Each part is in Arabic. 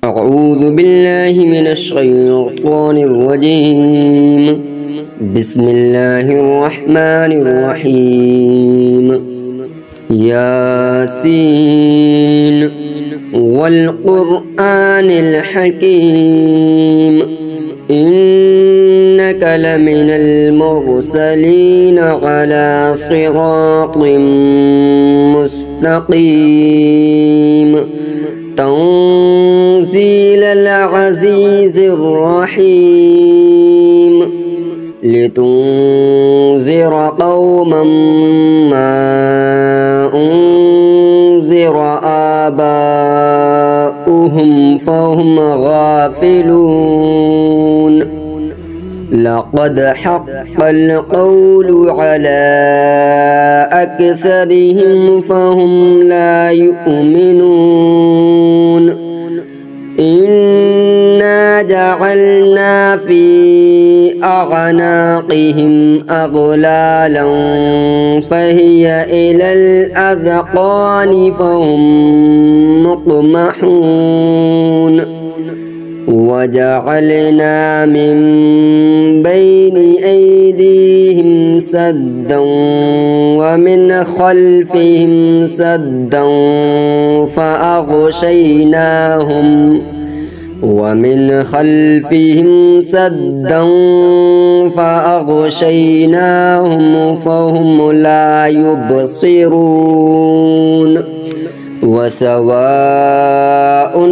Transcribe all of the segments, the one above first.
أعوذ بالله من الشيطان الرجيم. بسم الله الرحمن الرحيم. ياسين والقرآن الحكيم إنك لمن المرسلين على صراط مستقيم تنزيل العزيز الرحيم لتنذر قوما ما أنذر آباؤهم فهم غافلون. لقد حق القول على أكثرهم فهم لا يؤمنون. إنا جعلنا في أعناقهم أغلالا فهي إلى الأذقان فهم مقمحون. وجعلنا من بين أيديهم سدا ومن خلفهم سدا فأغشيناهم فهم لا يبصرون. وسواء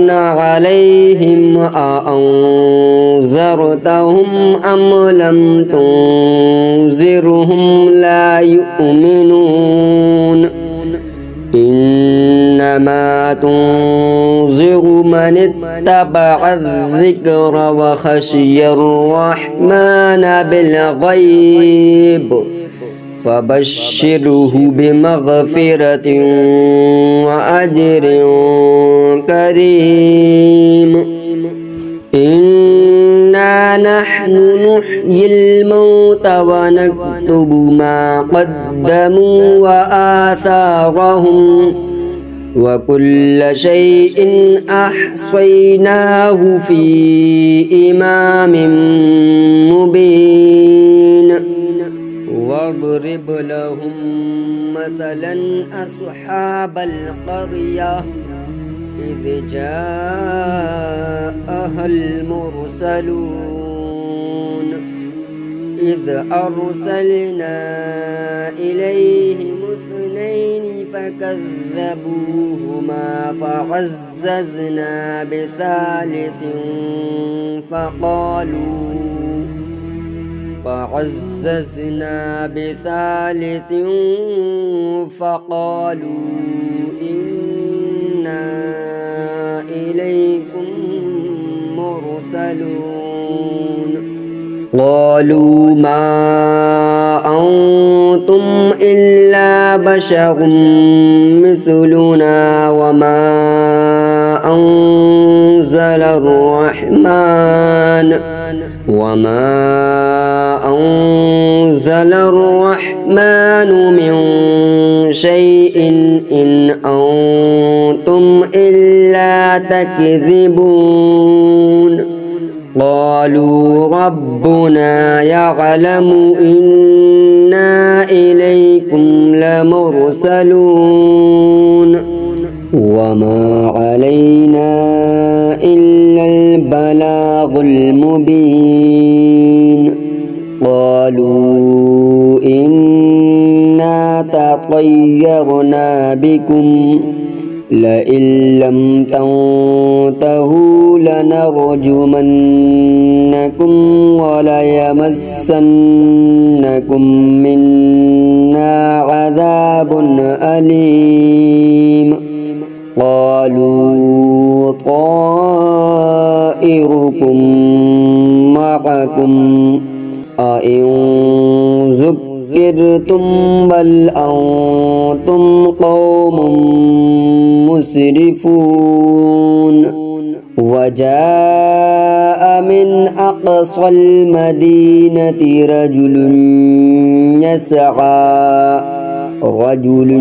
عليهم أأنذرتهم أم لم تنذرهم لا يؤمنون. إنما تنذر من اتبع الذكر وخشي الرحمن بالغيب فبشره بمغفرة وأجر كريم. إنا نحن نحيي الموتى ونكتب ما قدموا وآثارهم وكل شيء أحصيناه في إمام مبين. واضرب لهم مثلا أصحاب القرية إذ جاءها المرسلون إذ أرسلنا إليهم اثنين فكذبوهما فعززنا بثالث فقالوا إنا إليكم مرسلون. قالوا ما أنتم إلا بشر مثلنا وما أنزل الرحمن من شيء إن أنتم إلا تكذبون. قالوا ربنا يعلم إنا إليكم لمرسلون وما علينا إلا البلاغ المبين. قالوا إنا تطيرنا بكم لئن لم تنتهوا لنرجمنكم وليمسنكم منا عذاب أليم. قالوا طائركم معكم أئن ذكرتم بل أنتم قوم مسرفون. وجاء من أقصى المدينة رجل يسعى رجل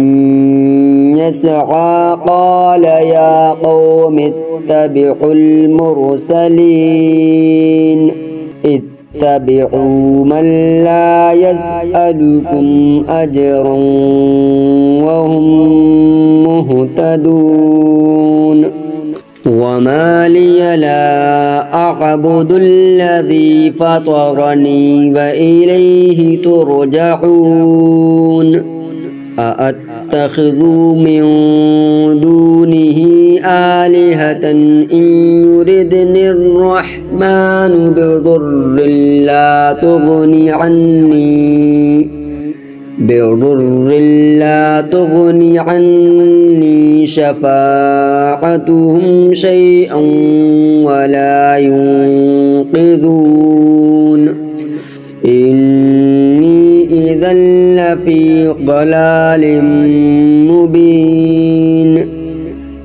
يسعى قال يا قوم اتبعوا المرسلين اتبعوا من لا يسألكم أجرا وهم مهتدون وما لي لا أعبد الذي فطرني وإليه ترجعون أأتخذ من دونه آلهة إن يردني الرحمن بضر لا تغني عني شفاعتهم شيئا ولا ينقذون إني إذا لفي ضلال مبين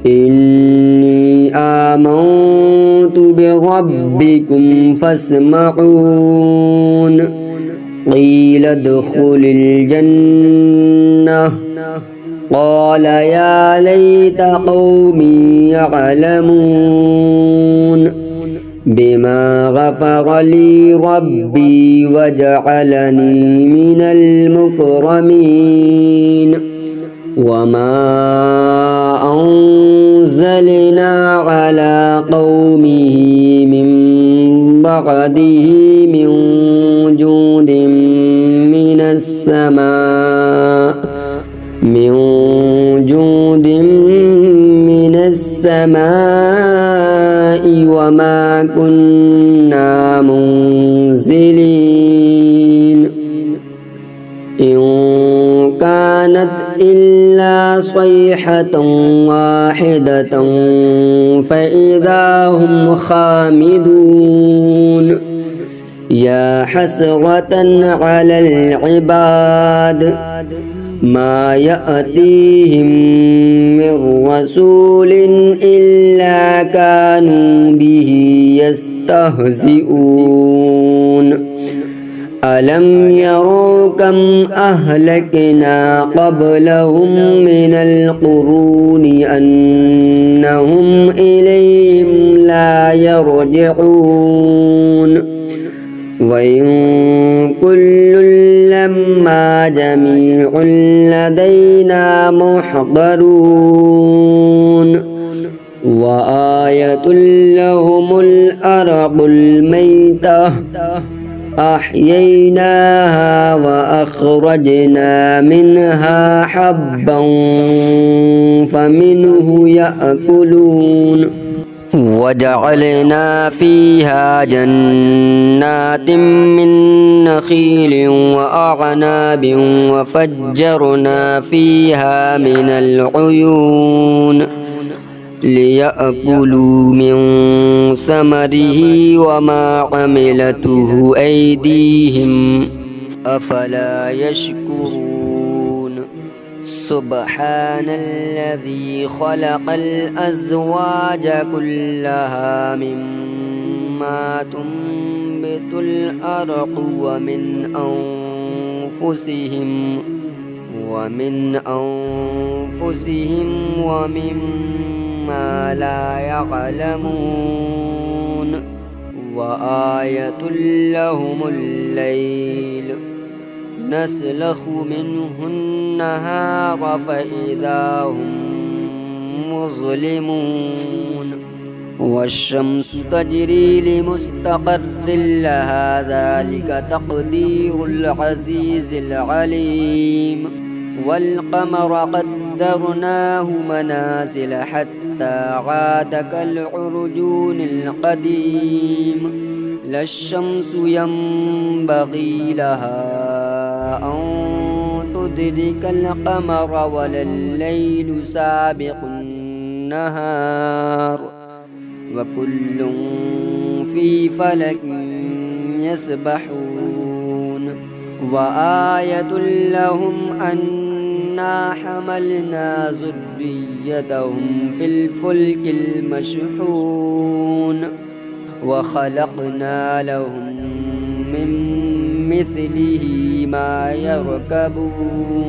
إني آمنت بربكم فاسمعون قيل ادخل الجنة قال يا ليت قومي يعلمون بما غفر لي ربي وجعلني من المكرمين وما أنزلنا على قومه من بعده من جود من السماء وما كنا منزلين إن كانت إلا صيحة واحدة فإذا هم خامدون يا حسرة على العباد ما يأتيهم من رسول إلا كانوا به يستهزئون ألم يروا كم أهلكنا قبلهم من القرون أنهم إليهم لا يرجعون وإن كل لما جميع لدينا محضرون وآية لهم الأرض الميتة أحييناها وأخرجنا منها حبا فمنه يأكلون وجعلنا فيها جنات من نخيل وأعناب وفجرنا فيها من العيون ليأكلوا من ثمره وما عملته أيديهم أفلا يشكرون سبحان الذي خلق الأزواج كلها مما تنبت الأرض ومن أنفسهم ومما لا يعلمون وآية لهم الليل نسلخ منه النهار فإذا هم مظلمون والشمس تجري لمستقر لها ذلك تقدير العزيز العليم والقمر قدرناه منازل حتى عاد كالعرجون القديم لا الشمس ينبغي لها أن تدرك القمر ولا الليل سابق النهار وكل في فلك يسبحون وآية لهم أنا حملنا ذريتهم في الفلك المشحون وخلقنا لهم من مثله ما يركبون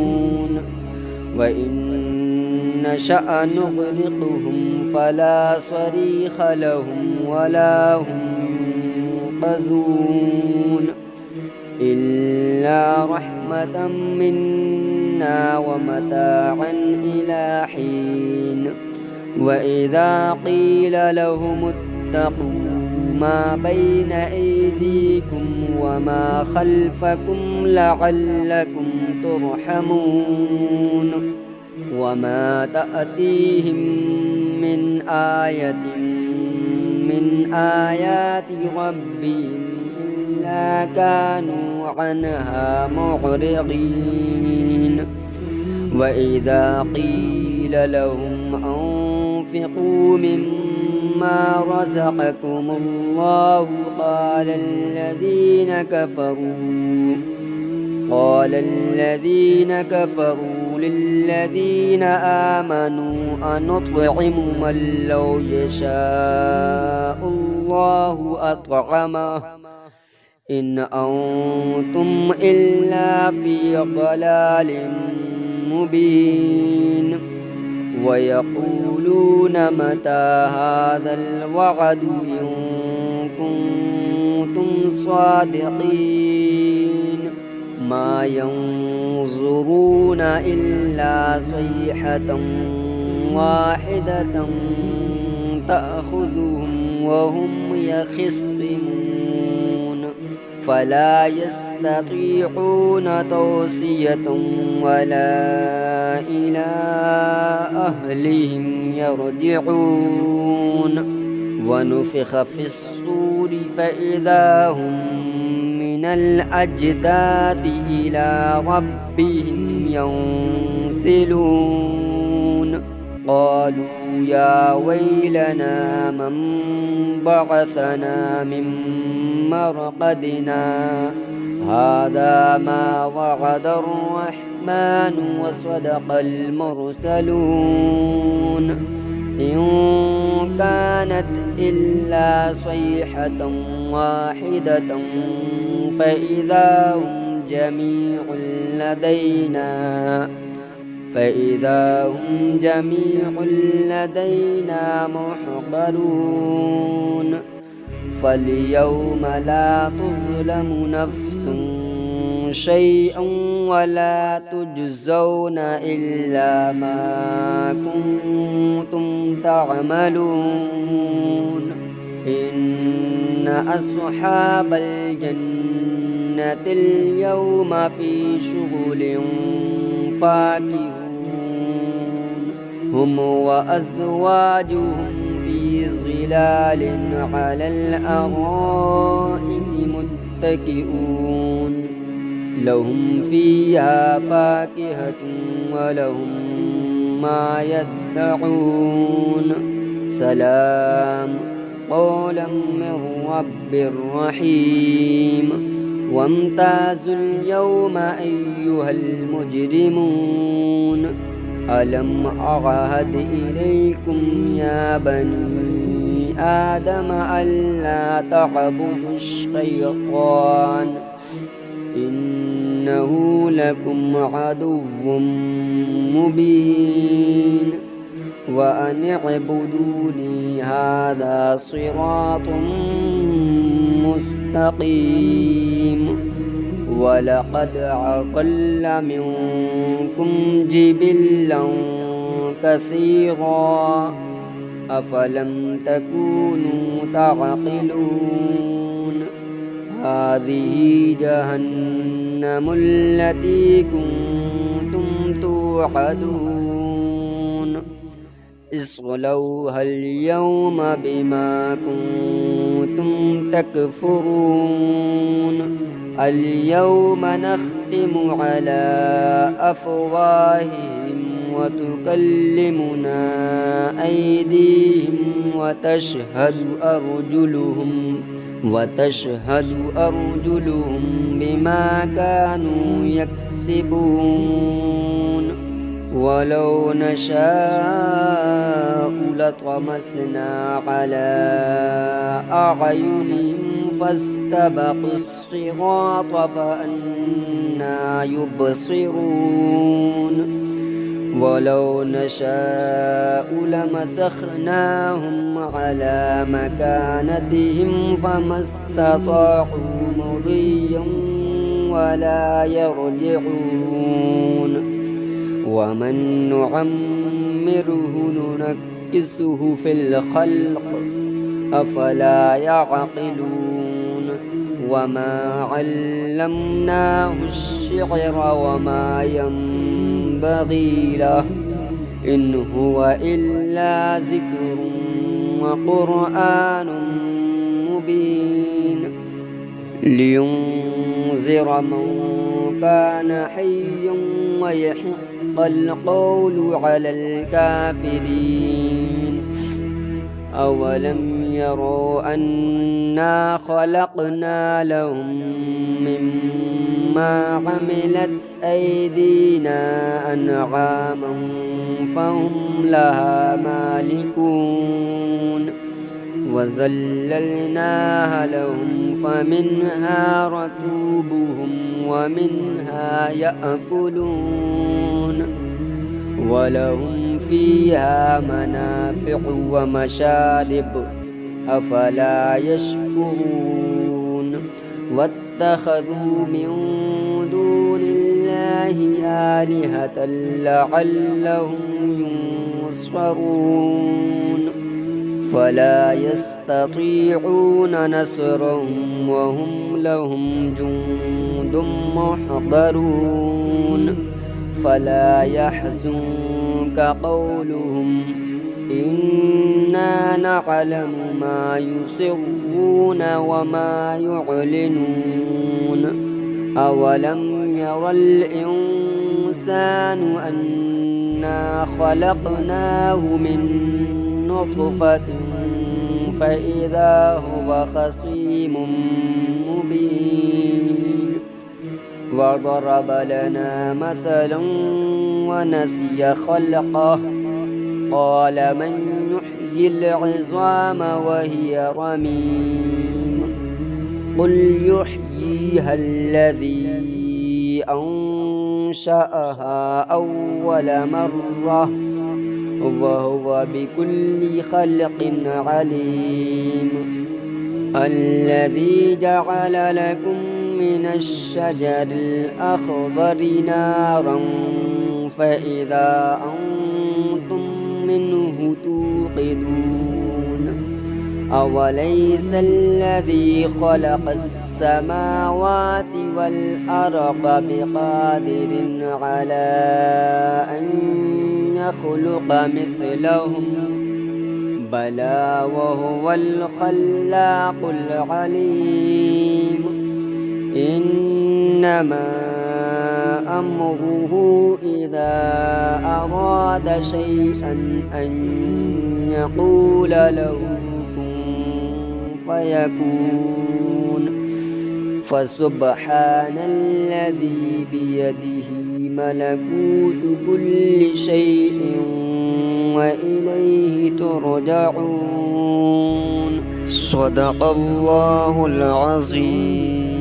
وإن نشأ نغرقهم فلا صريخ لهم ولا هم ينقذون إلا رحمة منا ومتاعا إلى حين وإذا قيل لهم اتقوا ما بين أيديكم وما خلفكم لعلكم ترحمون وما تأتيهم من آية من آيات ربهم إلا كانوا عنها معرضين وإذا قيل لهم أنفقوا مما رزقكم الله قال الذين كفروا للذين آمنوا أنطعم من لو يشاء الله أطعمه إن أنتم إلا في ضلال مبين ويقولون متى هذا الوعد إن كنتم صادقين ما ينظرون إلا صيحة واحدة تأخذهم وهم يخصمون فلا يستطيعون توصية ولا إلى أهلهم يرجعون ونفخ في الصور فإذا هم من الأجداث إلى ربهم ينسلون قالوا يا ويلنا من بعثنا من مرقدنا هذا ما وعد الرحمن وصدق المرسلون إن كانت إلا صيحة واحدة فإذا هم جميع لدينا محضرون فاليوم لا تظلم نفس شيئا ولا تجزون إلا ما كنتم تعملون إن أصحاب الجنة اليوم في شغل فاكهون هم وأزواجهم في ظلال على الأرائك متكئون لهم فيها فاكهة ولهم ما يدعون سلام قولا من رب رحيم وامتازوا اليوم أيها المجرمون ألم أعهد إليكم يا بني آدم ألا تعبدوا الشيطان إنه لكم عدو مبين وأن اعبدوني هذا صراط مستقيم ولقد أضل منكم جبلا كثيرا أفلم تكونوا تعقلون هذه جهنم التي كنتم توعدون اصلوها اليوم بما كنتم تكفرون اليوم نختم على أفواههم وتكلمنا أيديهم وتشهد أرجلهم بما كانوا يكسبون ولو نشاء لطمسنا على أعينهم فاستبقوا الصراط فأنى يبصرون ولو نشاء لمسخناهم على مكانتهم فما استطاعوا مضيا ولا يرجعون ومن نعمره ننكسه في الخلق أفلا يعقلون وما علمناه الشعر وما ينبغي له إن هو إلا ذكر وقرآن مبين لينذر من كان حيا ويحق القول على الكافرين أولم يروا أنا خلقنا لهم مما عملت أيدينا أنعاما فهم لها مالكون وذللناها لهم فمنها ركوبهم ومنها يأكلون ولهم فيها منافع ومشارب أفلا يشكرون واتخذوا من دون الله آلهة لعلهم ينصرون فلا يستطيعون نصرهم وهم لهم جند محضرون فلا يحزنك قولهم إنا نعلم ما يسرون وما يعلنون أولم ير الإنسان أنا خلقناه من نطفة فإذا هو خصيم مبين وضرب لنا مثلا ونسي خلقه قال من يحيي العظام وهي رميم قل يحييها الذي أنشأها أول مرة وهو بكل خلق عليم الذي جعل لكم من الشجر الأخضر نارا فإذا أنتم منه توقدون أوليس الذي خلق السماوات والأرض بقادر على أن يخلق مثلهم بلى وهو الخلاق العليم إنما أمره إذا أراد شيئا أن يقول له كن فيكون فسبحان الذي بيده ملكوت كل شيء وإليه ترجعون صدق الله العظيم.